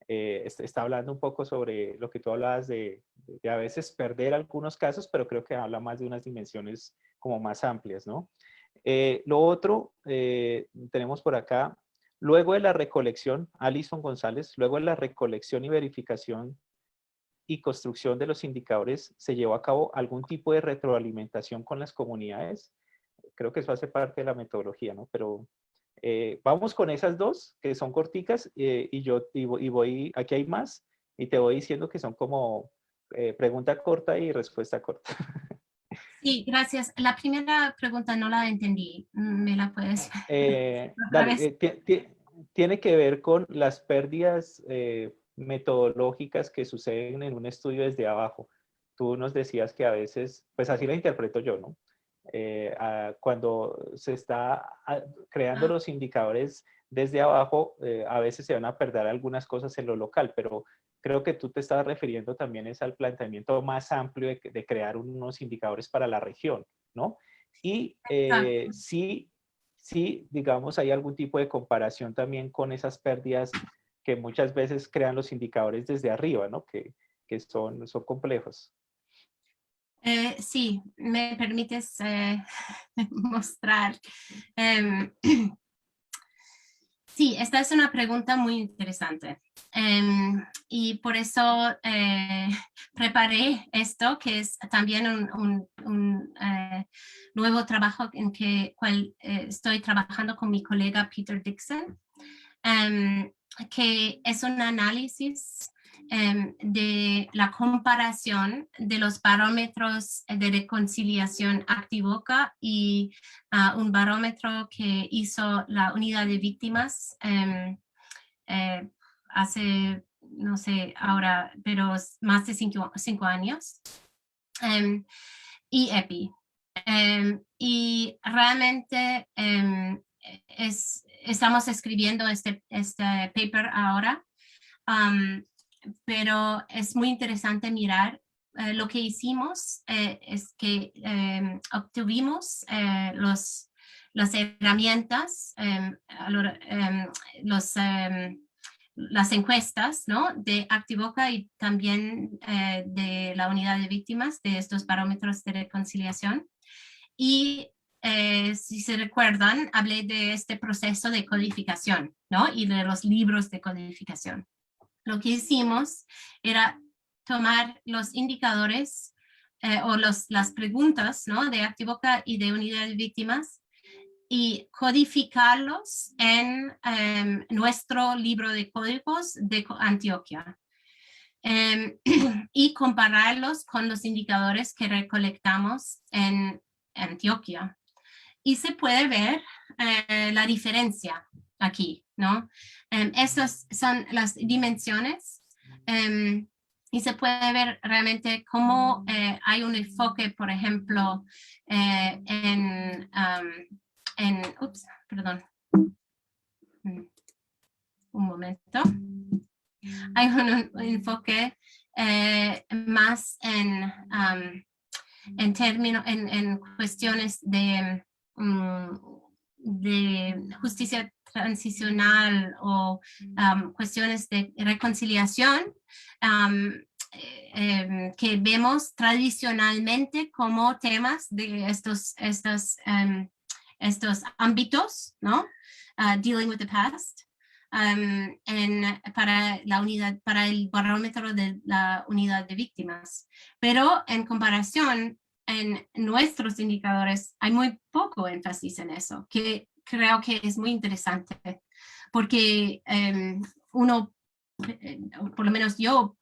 está hablando un poco sobre lo que tú hablabas de a veces perder algunos casos, pero creo que habla más de unas dimensiones como más amplias, ¿no? Lo otro, tenemos por acá, luego de la recolección, Alison González, luego de la recolección y verificación y construcción de los indicadores, ¿se llevó a cabo algún tipo de retroalimentación con las comunidades? Creo que eso hace parte de la metodología, ¿no? Pero vamos con esas dos, que son corticas, y voy, aquí hay más, y te voy diciendo que son como pregunta corta y respuesta corta. Sí, gracias. La primera pregunta no la entendí. ¿Me la puedes? Dale, tiene que ver con las pérdidas metodológicas que suceden en un estudio desde abajo. Tú nos decías que a veces, pues así la interpreto yo, ¿no? Cuando se está creando los indicadores desde abajo, a veces se van a perder algunas cosas en lo local, pero creo que tú te estás refiriendo también es al planteamiento más amplio de crear unos indicadores para la región, ¿no? Y sí, digamos, hay algún tipo de comparación también con esas pérdidas que muchas veces crean los indicadores desde arriba, ¿no? Que son complejos. Sí, me permites mostrar. Sí, esta es una pregunta muy interesante y por eso preparé esto, que es también un nuevo trabajo en cual estoy trabajando con mi colega Peter Dixon, que es un análisis de la comparación de los barómetros de reconciliación Activoca y un barómetro que hizo la unidad de víctimas hace, no sé ahora, pero más de 5 años, y EPI. Y realmente estamos escribiendo este paper ahora, pero es muy interesante mirar. Lo que hicimos es que obtuvimos las herramientas, las encuestas, ¿no?, de Activoca y también de la unidad de víctimas de estos barómetros de reconciliación. Y si se recuerdan, hablé de este proceso de codificación, ¿no?, y de los libros de codificación. Lo que hicimos era tomar los indicadores o las preguntas, ¿no?, de Activoca y de unidad de víctimas y codificarlos en nuestro libro de códigos de Antioquia. y compararlos con los indicadores que recolectamos en Antioquia. Y se puede ver la diferencia aquí, ¿no? Estas son las dimensiones y se puede ver realmente cómo hay un enfoque, por ejemplo, ups, perdón. Un momento. Hay un enfoque más en términos, en cuestiones de justicia transicional o cuestiones de reconciliación que vemos tradicionalmente como temas de estos ámbitos, ¿no? Dealing with the past. Para el barómetro de la unidad de víctimas. Pero en comparación, en nuestros indicadores hay muy poco énfasis en eso, que creo que es muy interesante, porque uno, por lo menos yo,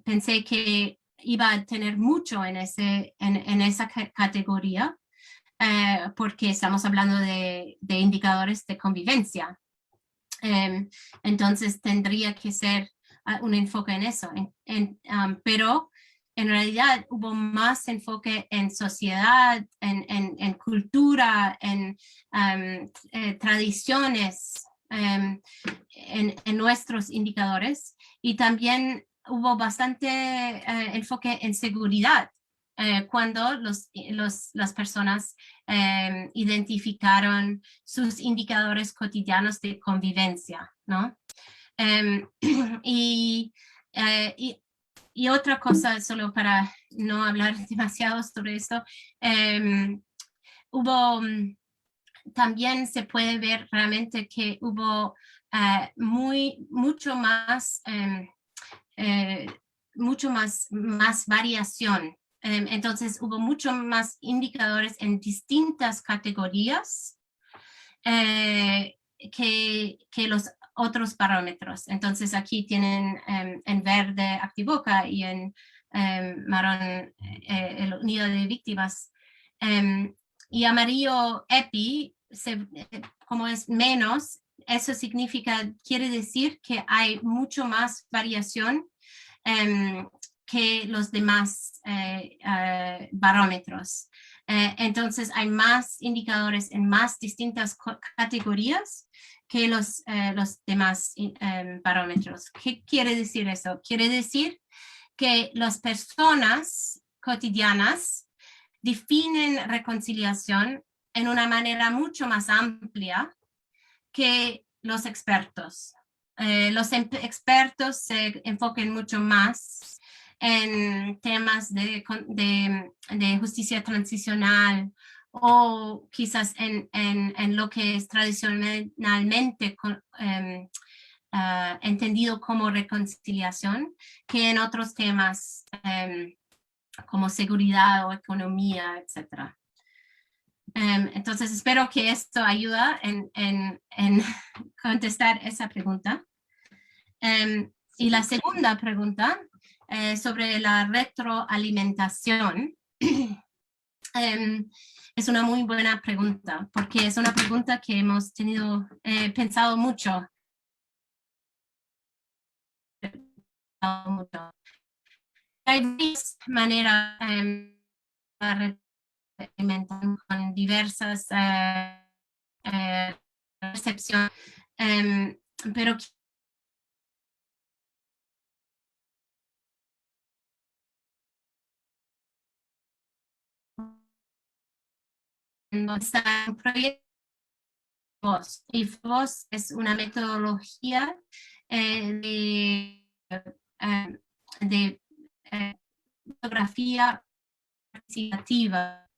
pensé que iba a tener mucho en esa categoría, porque estamos hablando de indicadores de convivencia. Entonces tendría que ser un enfoque en eso, pero en realidad hubo más enfoque en sociedad, en cultura, en tradiciones, en nuestros indicadores, y también hubo bastante enfoque en seguridad. Cuando las personas identificaron sus indicadores cotidianos de convivencia, ¿no? Y otra cosa, solo para no hablar demasiado sobre esto, también se puede ver realmente que hubo mucho más variación. Entonces hubo mucho más indicadores en distintas categorías que los otros parámetros. Entonces aquí tienen en verde Activoca y en marrón la unidad de víctimas. Y amarillo EPI, como es menos, eso quiere decir que hay mucho más variación que los demás barómetros. Entonces hay más indicadores en más distintas categorías que los demás parámetros. ¿Qué quiere decir eso? Quiere decir que las personas cotidianas definen reconciliación en una manera mucho más amplia que los expertos. Los expertos se enfocan mucho más en temas de justicia transicional o quizás en lo que es tradicionalmente entendido como reconciliación, que en otros temas como seguridad o economía, etc. Entonces espero que esto ayuda en contestar esa pregunta. Y la segunda pregunta sobre la retroalimentación es una muy buena pregunta, porque es una pregunta que hemos pensado mucho. Hay varias maneras de retroalimentar con diversas percepciones, pero está un proyecto FOSS, y FOSS es una metodología de fotografía participativa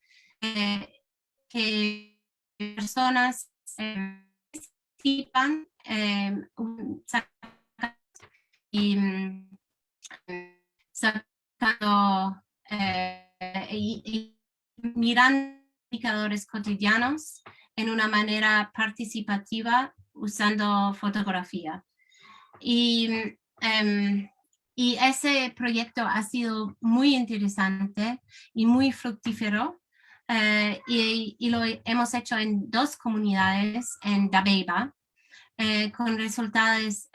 que personas participan y sacando y mirando indicadores cotidianos en una manera participativa usando fotografía. Y y ese proyecto ha sido muy interesante y muy fructífero. Y lo hemos hecho en 2 comunidades en Dabeiba, con resultados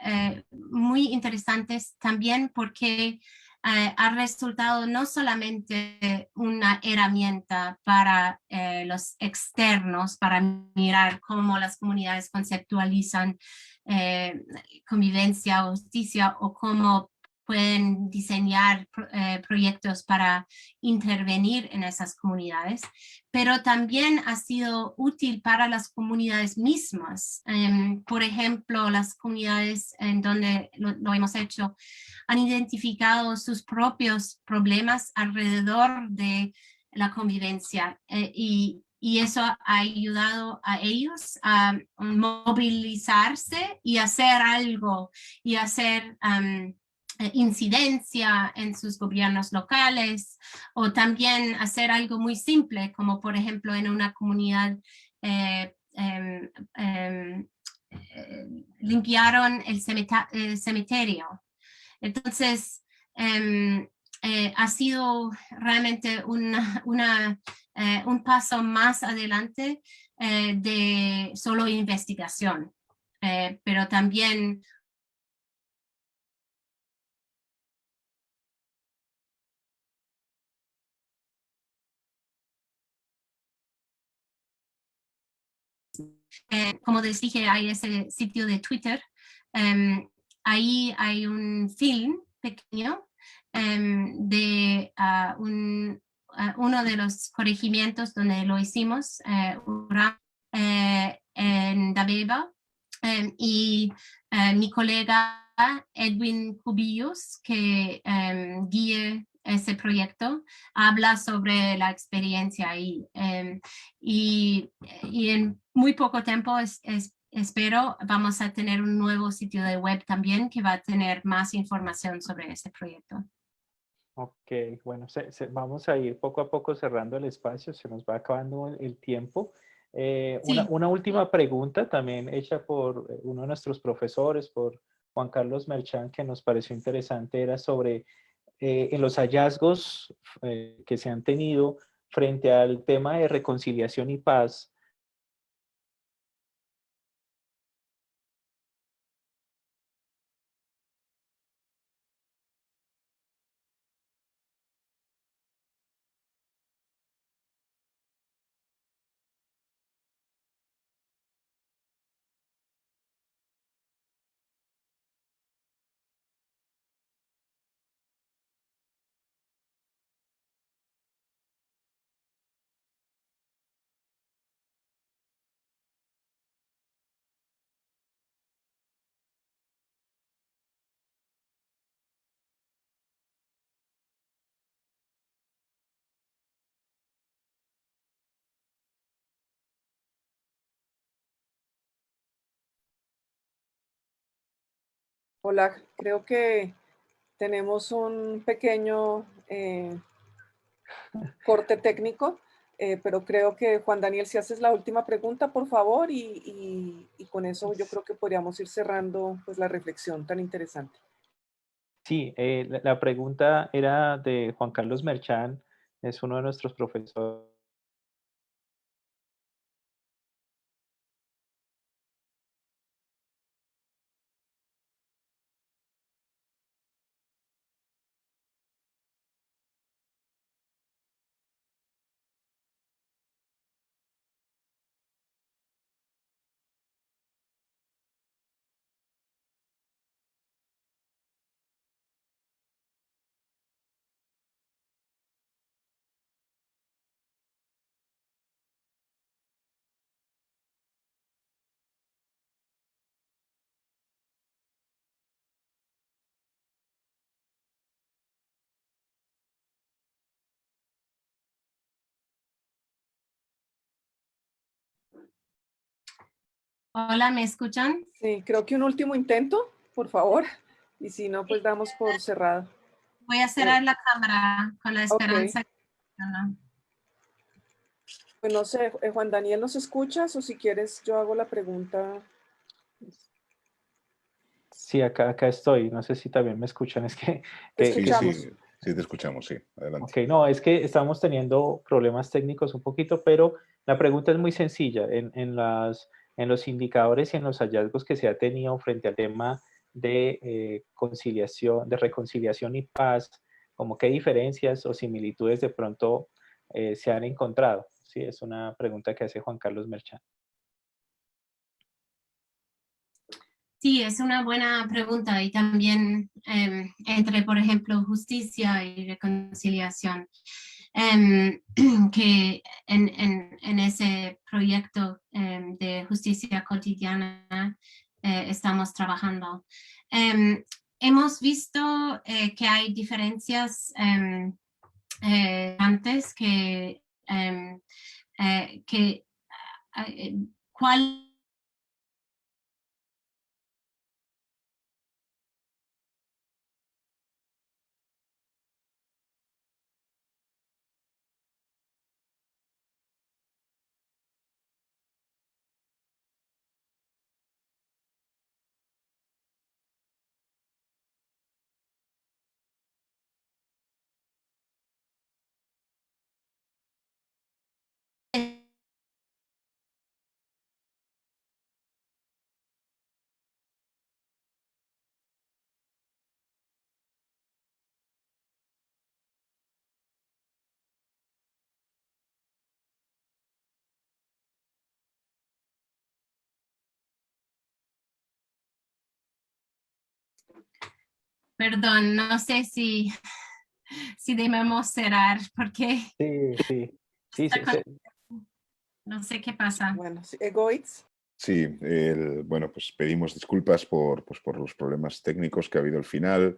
muy interesantes también porque ha resultado no solamente una herramienta para los externos, para mirar cómo las comunidades conceptualizan convivencia o justicia o cómo pueden diseñar proyectos para intervenir en esas comunidades, pero también ha sido útil para las comunidades mismas. Por ejemplo, las comunidades en donde lo hemos hecho han identificado sus propios problemas alrededor de la convivencia y eso ha ayudado a ellos a movilizarse y hacer algo y hacer incidencia en sus gobiernos locales o también hacer algo muy simple como por ejemplo en una comunidad limpiaron el cementerio. Entonces, ha sido realmente un paso más adelante de solo investigación, pero también como les dije, hay ese sitio de Twitter. Ahí hay un film pequeño de uno de los corregimientos donde lo hicimos, en Dabeiba. Y mi colega Edwin Cubillos, que guíe ese proyecto, habla sobre la experiencia ahí. Y en muy poco tiempo espero vamos a tener un nuevo sitio de web también que va a tener más información sobre este proyecto. Ok, bueno, vamos a ir poco a poco cerrando el espacio, se nos va acabando el tiempo. Sí. Una última pregunta también hecha por uno de nuestros profesores, por Juan Carlos Merchán, que nos pareció interesante, era sobre en los hallazgos que se han tenido frente al tema de reconciliación y paz. Hola, creo que tenemos un pequeño corte técnico, pero creo que Juan Daniel, si haces la última pregunta, por favor, y con eso yo creo que podríamos ir cerrando pues la reflexión tan interesante. Sí, la pregunta era de Juan Carlos Merchán, es uno de nuestros profesores. Hola, ¿me escuchan? Sí, creo que un último intento, por favor, y si no, pues damos por cerrado. Voy a cerrar la cámara con la Ok, esperanza. pues no sé, Juan Daniel, ¿nos escuchas? O si quieres, yo hago la pregunta. Sí, acá estoy. No sé si también me escuchan. Es que, Te Sí, escuchamos. sí, sí, te escuchamos, sí. Adelante. ok, no, es que estamos teniendo problemas técnicos un poquito, pero la pregunta es muy sencilla. En los indicadores y en los hallazgos que se ha tenido frente al tema de conciliación, de reconciliación y paz, como qué diferencias o similitudes de pronto se han encontrado. Sí, es una pregunta que hace Juan Carlos Merchán. Sí, es una buena pregunta y también entre, por ejemplo, justicia y reconciliación, que en ese proyecto de justicia cotidiana estamos trabajando. Hemos visto que hay diferencias antes que ¿cuál Perdón, no sé si debemos cerrar porque Sí, sí, sí, no sé qué pasa. Bueno, sí, Egoitz. Sí, bueno, pues pedimos disculpas por los problemas técnicos que ha habido al final.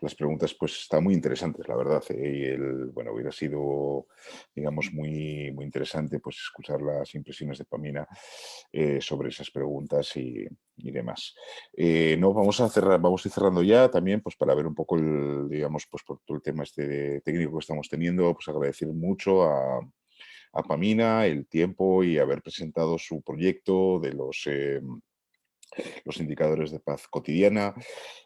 Las preguntas, pues, están muy interesantes, la verdad. Y bueno, hubiera sido, digamos, muy interesante, pues, escuchar las impresiones de Pamina sobre esas preguntas y demás. No, vamos a cerrar, vamos a ir cerrando ya también, pues, para ver un poco digamos, pues, por todo el tema este técnico que estamos teniendo, pues, agradecer mucho a Pamina el tiempo y haber presentado su proyecto de los indicadores de paz cotidiana,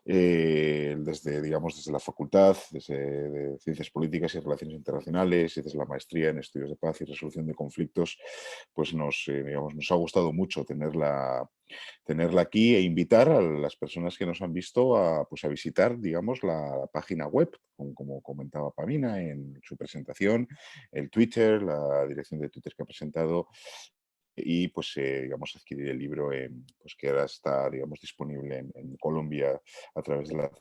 desde, digamos, desde la facultad, desde de Ciencias Políticas y Relaciones Internacionales y desde la maestría en Estudios de Paz y Resolución de Conflictos, pues digamos, nos ha gustado mucho tenerla aquí e invitar a las personas que nos han visto pues a visitar, digamos, la página web, como comentaba Pamina en su presentación, el Twitter, la dirección de Twitter que ha presentado y pues digamos adquirir el libro pues que ahora está digamos disponible en Colombia a través de la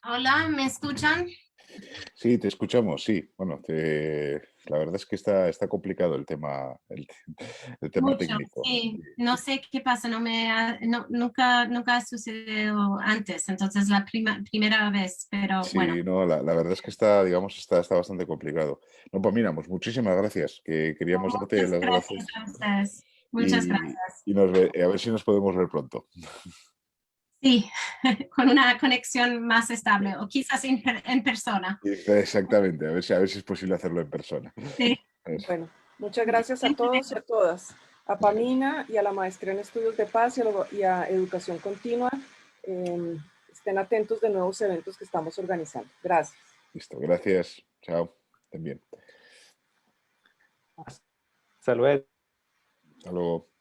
Hola, ¿me escuchan? Sí, te escuchamos, sí. Bueno, la verdad es que está complicado el tema Mucho, técnico. sí. No sé qué pasa, nunca ha sucedido antes, entonces la primera vez, pero bueno. Sí, no, la verdad es que digamos, está bastante complicado. No, pues mira, pues muchísimas gracias, que queríamos darte Muchas las gracias gracias a ustedes. Muchas y, gracias. y a ver si nos podemos ver pronto. Sí, con una conexión más estable o quizás en persona. Exactamente, a ver si es posible hacerlo en persona. Sí. Eso. Bueno, muchas gracias a todos y a todas. A Pamina y a la Maestría en Estudios de Paz y a Educación Continua. Estén atentos de nuevos eventos que estamos organizando. Gracias. Listo, gracias. Chao. También. Hasta luego. Hasta luego.